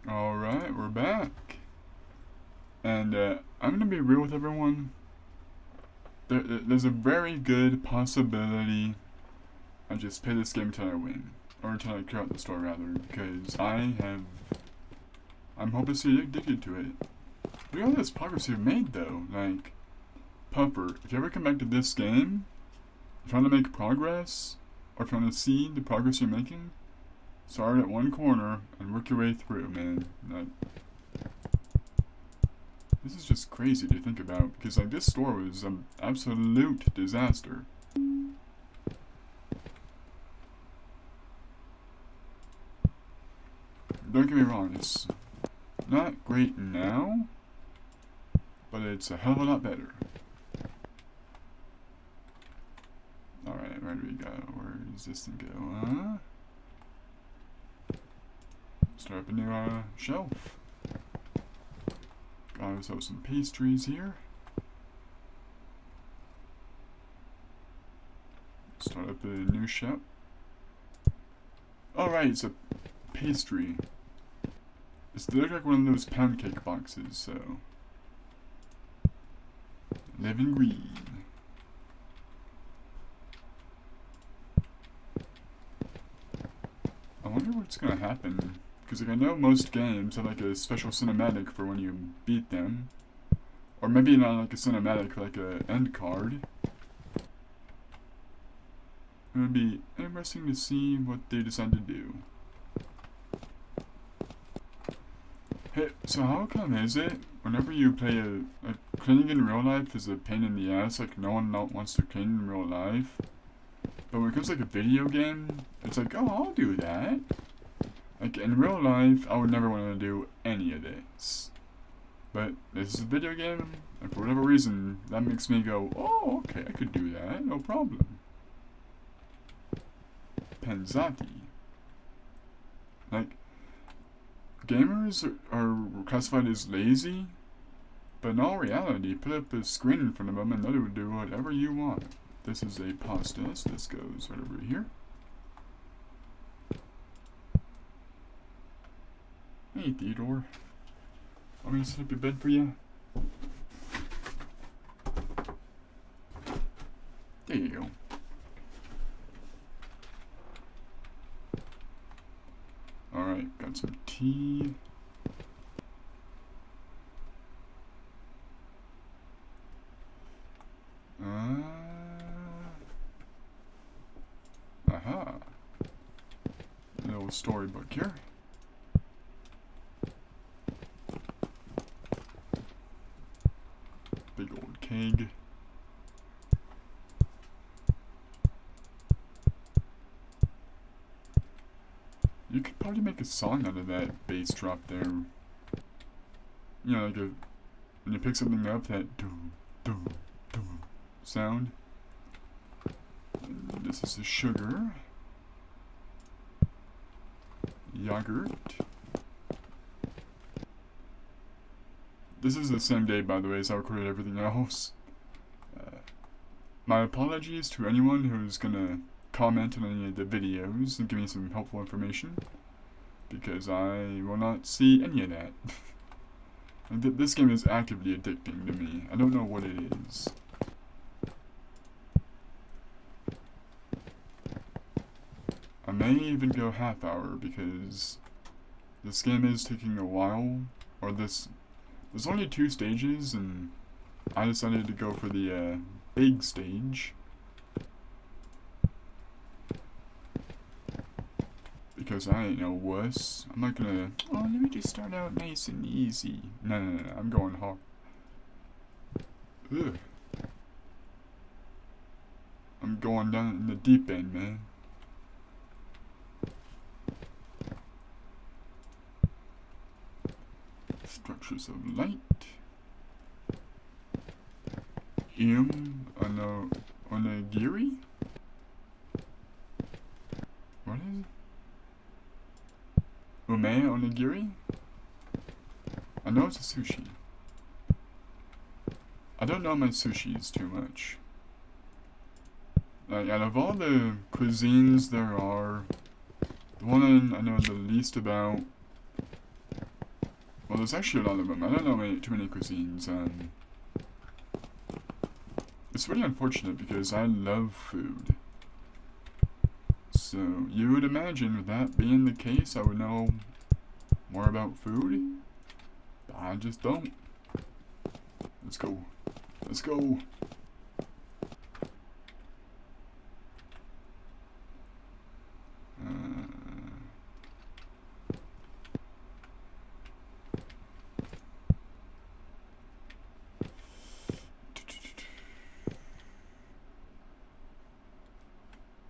Alright, we're back. And I'm gonna be real with everyone. There's a very good possibility I just play this game until I win. Or until I clear out the store, rather. Because I'm hopelessly addicted to it. Look at all this progress you've made, though. Like, Puffer, if you ever come back to this game, if you want to make progress, or if you want to see the progress you're making, start at one corner and work your way through, man. Like, this is just crazy to think about, because like this store was an absolute disaster. Don't get me wrong, it's not great now, but it's a hell of a lot better. Alright, where do we go? Where does this thing go? Start up a new shelf. Got ourselves some pastries here. Start up a new shop. Alright, it's a pastry. It looks like one of those pound cake boxes, so. Living green. I wonder what's gonna happen. Because like, I know most games have like a special cinematic for when you beat them. Or maybe not like a cinematic, like a end card. It would be interesting to see what they decide to do. Hey, so how come is it whenever you play cleaning in real life is a pain in the ass, like no one wants to clean in real life? But when it comes to like a video game, it's like, oh, I'll do that. Like in real life, I would never want to do any of this. But this is a video game, and for whatever reason, that makes me go, oh, okay, I could do that, no problem. Penzati. Like, gamers are classified as lazy, but in all reality, put up a screen in front of them and they would do whatever you want. This is a pasta, so this goes right over here. Hey, Theodore. Want me to set up your bed for you? There you go. Alright, got some tea. Aha. A little storybook here. Big old keg. You could probably make a song out of that bass drop there. You know, like when you pick something up, that doom, doom, doom sound. And this is the sugar. Yogurt. This is the same day, by the way, as I recorded everything else. My apologies to anyone who's gonna comment on any of the videos and give me some helpful information, because I will not see any of that. And this game is actively addicting to me. I don't know what it is. I may even go half hour because this game is taking a while, or there's only 2 stages, and I decided to go for the big stage. Because I ain't no wuss. I'm not gonna, oh, let me just start out nice and easy. No, I'm going hard. Ugh. I'm going down in the deep end, man. Structures of light. Onigiri? What is it? Ume onigiri? I know it's a sushi. I don't know my sushis too much. Like, out of all the cuisines there are, the one I know the least about Well, there's actually a lot of them. I don't know too many cuisines. It's really unfortunate because I love food. So, you would imagine with that being the case, I would know more about food. But I just don't. Let's go. Let's go.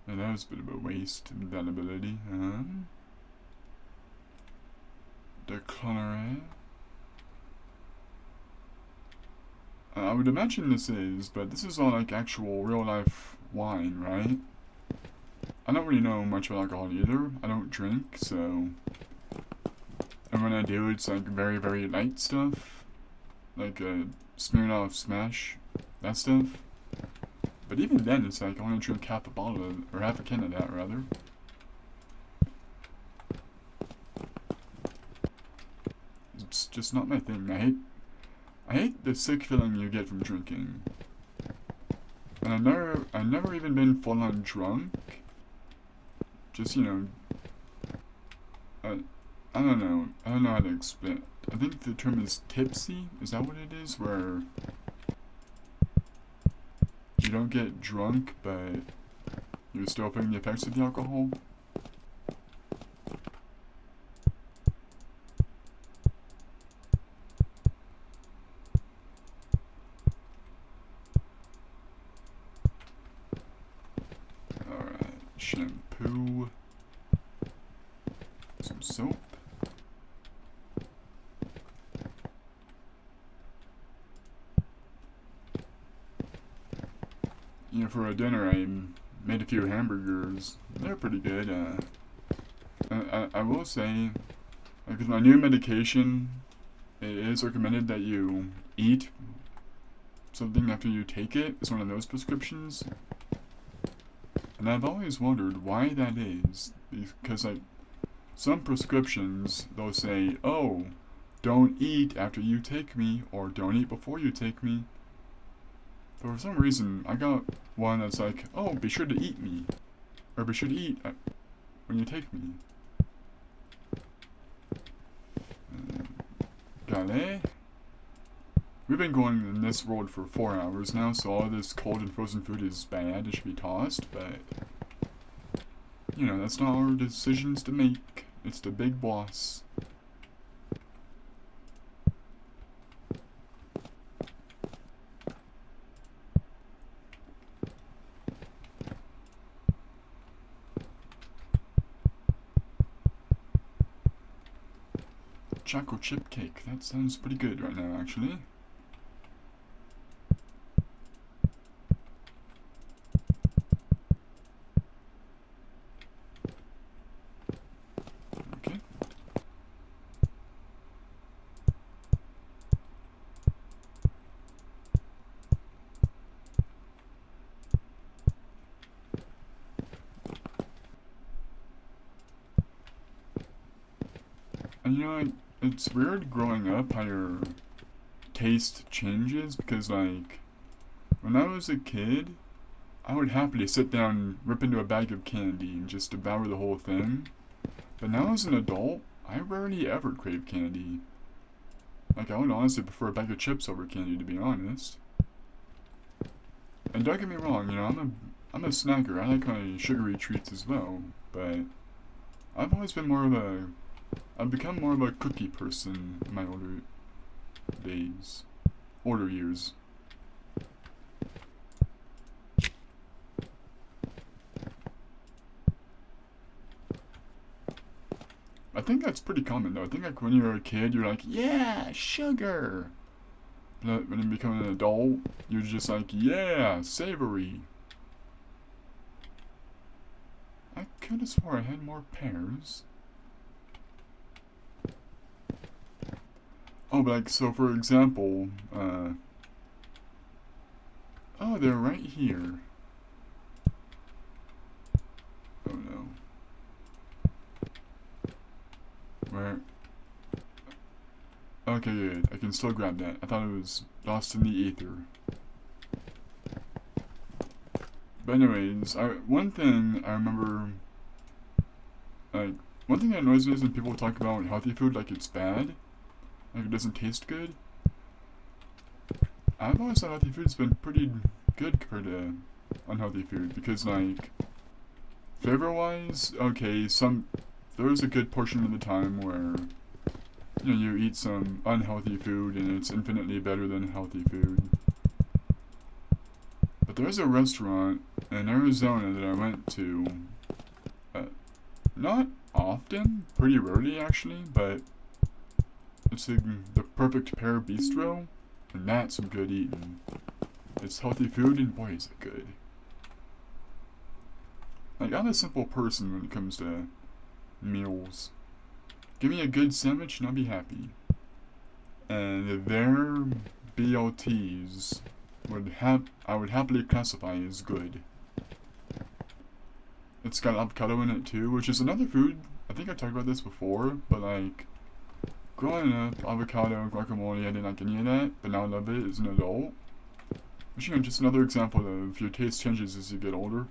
Yeah, that was a bit of a waste of that ability. The Cloneret. I would imagine this is, but this is all like actual real life wine, right? I don't really know much about alcohol either. I don't drink, so. And when I do, it's like very, very light stuff. Like Smirnoff Smash, that stuff. But even then, it's like I only drink half a bottle of, or half a can of that, rather. It's just not my thing. I hate the sick feeling you get from drinking. And I've never even been full on drunk. Just, you know, I don't know. I don't know how to explain it. I think the term is tipsy. Is that what it is? Where you don't get drunk, but you're still feeling the effects of the alcohol. Alright, shampoo. Some soap. You know, for a dinner, I made a few hamburgers. They're pretty good. I will say, like with my new medication, it is recommended that you eat something after you take it. It's one of those prescriptions. And I've always wondered why that is. Because, like, some prescriptions, they'll say, oh, don't eat after you take me, or don't eat before you take me. But for some reason, I got one that's like, oh, be sure to eat me. Or be sure to eat when you take me. Galette. We've been going in this road for 4 hours now, so all this cold and frozen food is bad. It should be tossed, but you know, that's not our decisions to make. It's the big boss. Chocolate chip cake. That sounds pretty good right now, actually. Okay. And you know, it's weird growing up how your taste changes, because like when I was a kid, I would happily sit down and rip into a bag of candy and just devour the whole thing. But now as an adult, I rarely ever crave candy. Like, I would honestly prefer a bag of chips over candy, to be honest. And don't get me wrong, you know, I'm a snacker. I like my sugary treats as well, but I've always been I've become more of a cookie person in my older days. Older years. I think that's pretty common though. I think like when you're a kid, you're like, yeah, sugar. But when you become an adult, you're just like, yeah, savory. I could have swore I had more pears. Oh, but like, so for example, oh, they're right here. Oh no. Where? Okay, good. I can still grab that. I thought it was lost in the ether. But anyways, one thing I remember, like, one thing that annoys me is when people talk about healthy food like it's bad, like it doesn't taste good. I've always thought healthy food's been pretty good compared to unhealthy food, because like, flavor-wise, okay, there's a good portion of the time where, you know, you eat some unhealthy food and it's infinitely better than healthy food. But there's a restaurant in Arizona that I went to, not often, pretty rarely actually, but it's the Perfect Pear Bistro, and that's some good eating. It's healthy food, and boy is it good. Like, I'm a simple person when it comes to meals. Give me a good sandwich and I'll be happy. And their BLTs I would happily classify as good. It's got avocado in it too, which is another food. I think I talked about this before, but like, growing up, avocado, guacamole, I didn't like any of that, but now I love it as an adult. Which, you know, just another example of your taste changes as you get older.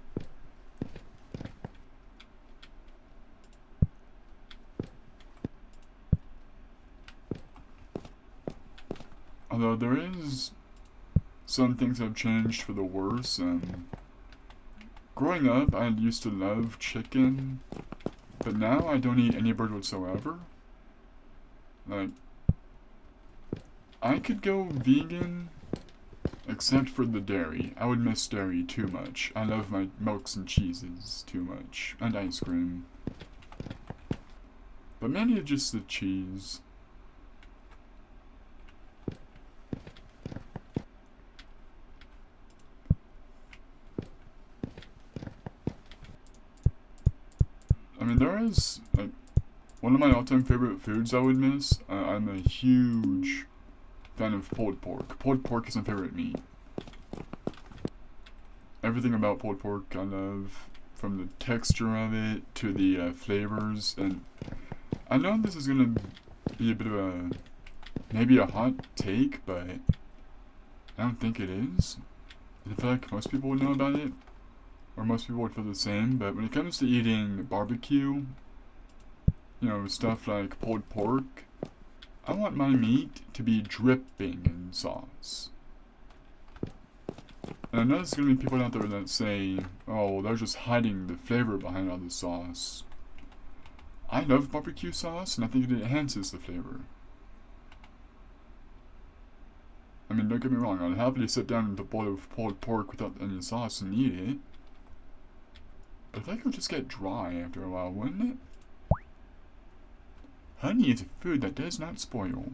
Although there is some things have changed for the worse. Growing up, I used to love chicken, but now I don't eat any bird whatsoever. Like, I could go vegan, except for the dairy. I would miss dairy too much. I love my milks and cheeses too much, and ice cream. But mainly just the cheese. I mean, there is, like, one of my all-time favorite foods I would miss. I'm a huge fan of pulled pork. Pulled pork is my favorite meat. Everything about pulled pork I love, from the texture of it to the flavors. And I know this is gonna be a bit of maybe a hot take, but I don't think it is. I feel like most people would know about it, or most people would feel the same. But when it comes to eating barbecue, you know, stuff like pulled pork, I want my meat to be dripping in sauce. And I know there's gonna be people out there that say, oh, well, they're just hiding the flavor behind all the sauce. I love barbecue sauce, and I think it enhances the flavor. I mean, don't get me wrong, I'd happily sit down with a bowl of pulled pork without any sauce and eat it. But I think it would just get dry after a while, wouldn't it? Honey is a food that does not spoil.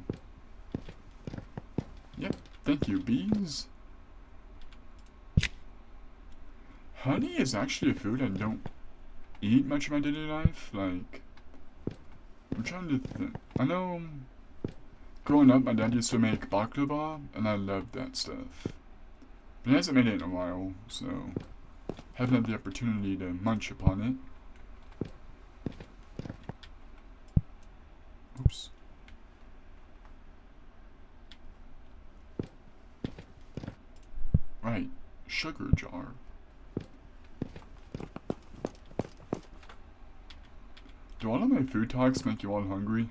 Yep, thank you, bees. Honey is actually a food I don't eat much in my daily life. Like, I'm trying to think. I know, growing up, my dad used to make baklava, and I loved that stuff. But he hasn't made it in a while, so haven't had the opportunity to munch upon it. Oops. Right, sugar jar. Do all of my food talks make you all hungry?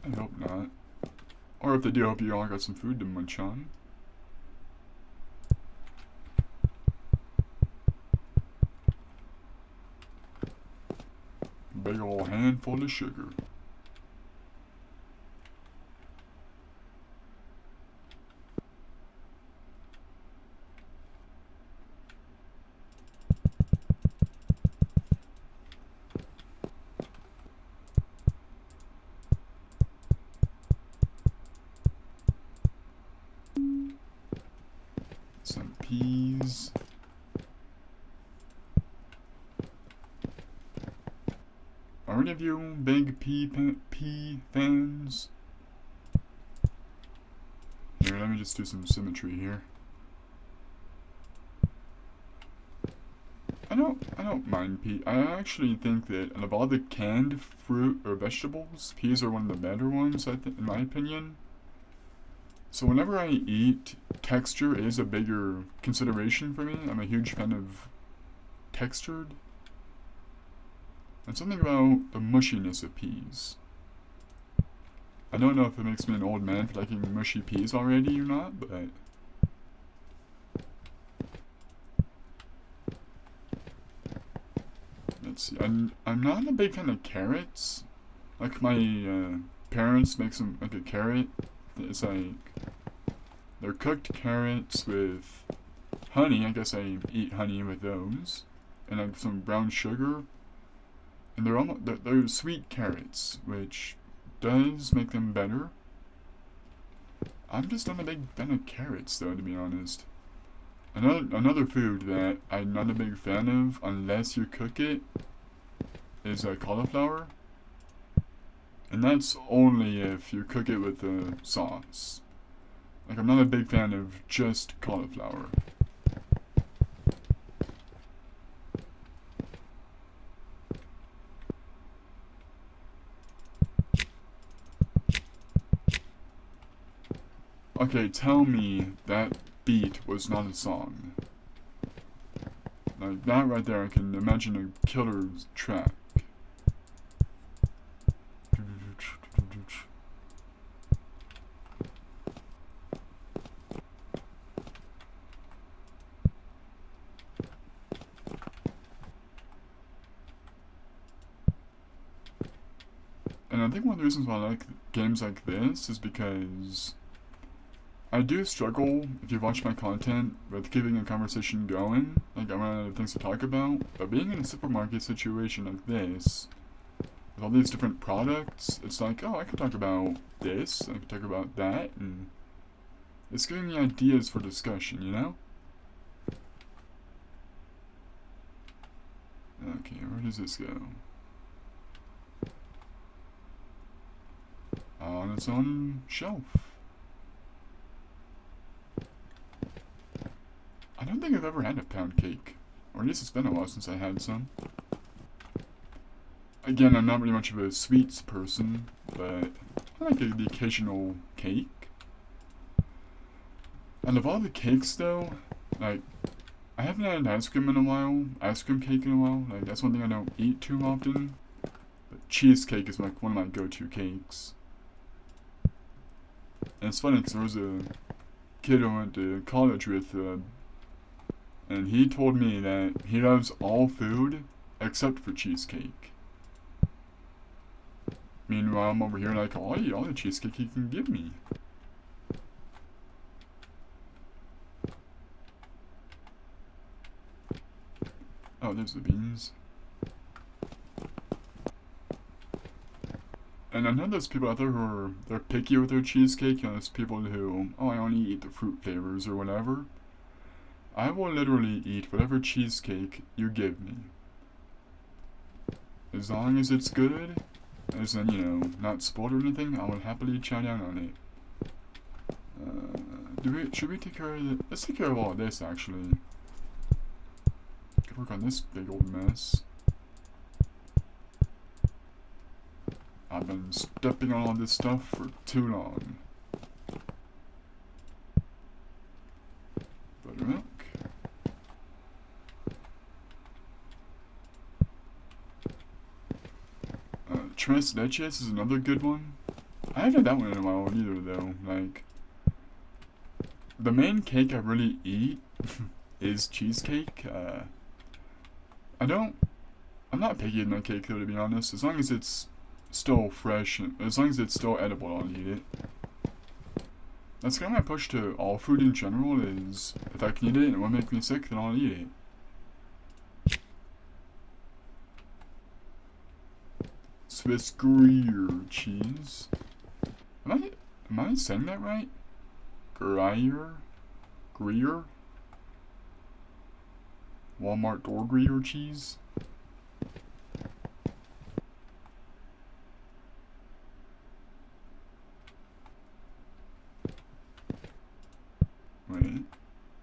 I hope not. Or if they do, I hope you all got some food to munch on. Big ol' handful of sugar. Some peas. Are any of you big pea fans? Here, let me just do some symmetry here. I don't mind peas. I actually think that of all the canned fruit or vegetables, peas are one of the better ones, I think, in my opinion. So whenever I eat, texture is a bigger consideration for me. I'm a huge fan of textured. And something about the mushiness of peas. I don't know if it makes me an old man for liking mushy peas already or not, but let's see. I'm not a big fan of carrots. Like my parents make some like a carrot. It's like they're cooked carrots with honey. I guess I eat honey with those, and like some brown sugar. And they're sweet carrots, which does make them better. I'm just not a big fan of carrots, though, to be honest. Another food that I'm not a big fan of, unless you cook it, is cauliflower. And that's only if you cook it with a sauce. Like, I'm not a big fan of just cauliflower. Okay, tell me that beat was not a song. Like, that right there, I can imagine a killer's track. And I think one of the reasons why I like games like this is because I do struggle, if you watch my content, with keeping a conversation going. Like, I run out of things to talk about. But being in a supermarket situation like this, with all these different products, it's like, oh, I could talk about this, I could talk about that, and it's giving me ideas for discussion, you know? Okay, where does this go? On its own shelf. I don't think I've ever had a pound cake. Or at least it's been a while since I had some. Again, I'm not really much of a sweets person, but I like the occasional cake. And of all the cakes, though, like, I haven't had ice cream in a while, ice cream cake in a while. Like, that's one thing I don't eat too often. But cheesecake is like one of my go-to cakes. And it's funny because there was a kid I went to college with, and he told me that he loves all food except for cheesecake. Meanwhile, I'm over here like, oh, I'll eat all the cheesecake he can give me. Oh, there's the beans. And I know there's people out there who are, they're picky with their cheesecake. You know, there's people who, oh, I only eat the fruit flavors or whatever. I will literally eat whatever cheesecake you give me. As long as it's good, as in, you know, not spoiled or anything, I will happily chow down on it. Should we take care of the, let's take care of all of this, actually. Could work on this big old mess. I've been stepping on all this stuff for too long. Buttermilk. Tres Leches is another good one. I haven't had that one in a while either, though. Like, the main cake I really eat is cheesecake. I'm not picky with my cake, though, to be honest. As long as it's still fresh, as long as it's still edible, I'll eat it. That's kind of my push to all food in general, is if I can eat it and it won't make me sick, then I'll eat it. Swiss Gruyere cheese. Am I saying that right? Gruyere? Gruyere? Walmart door Gruyere cheese? Wait.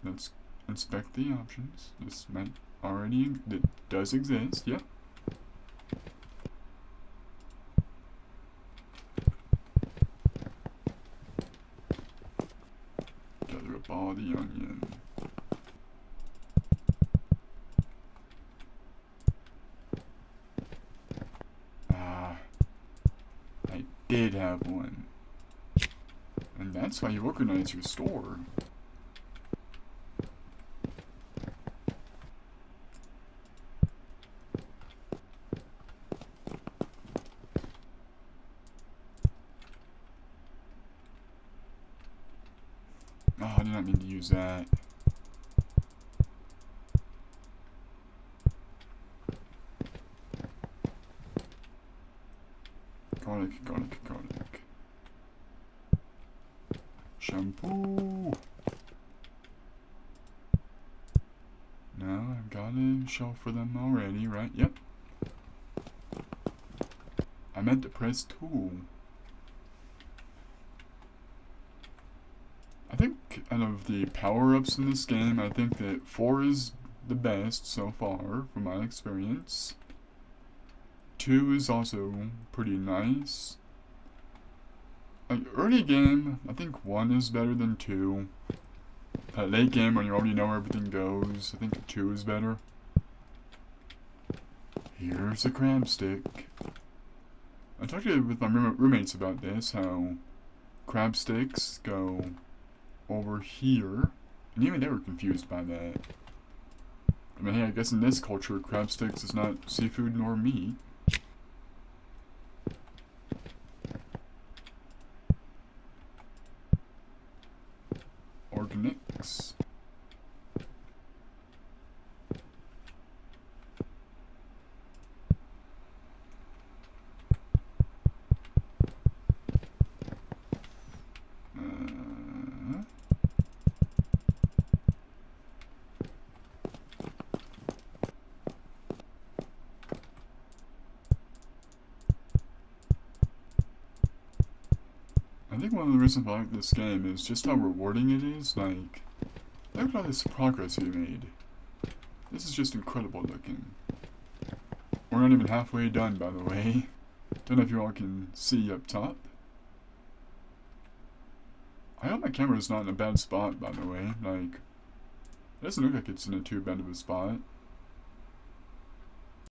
Let's inspect the options. This might that does exist. Yep. Gather up all the onion. Ah, I did have one. And that's why you organize your store. Oh, I did not mean to use that. Garlic. Shampoo. Now I've got a shelf for them already, right? Yep. I meant to press tool. I think out of the power-ups in this game, I think that 4 is the best so far, from my experience. 2 is also pretty nice. Like, early game, I think 1 is better than 2. Late game, when you already know where everything goes, I think 2 is better. Here's a crab stick. I talked with my roommates about this, how crab sticks go over here, and even they were confused by that. I mean, hey, I guess in this culture, crab sticks is not seafood nor meat. Organics. I think one of the reasons I like this game is just how rewarding it is. Like, look at all this progress we made. This is just incredible looking. We're not even halfway done, by the way. Don't know if you all can see up top. I hope my camera's not in a bad spot, by the way. Like, it doesn't look like it's in a too bad of a spot.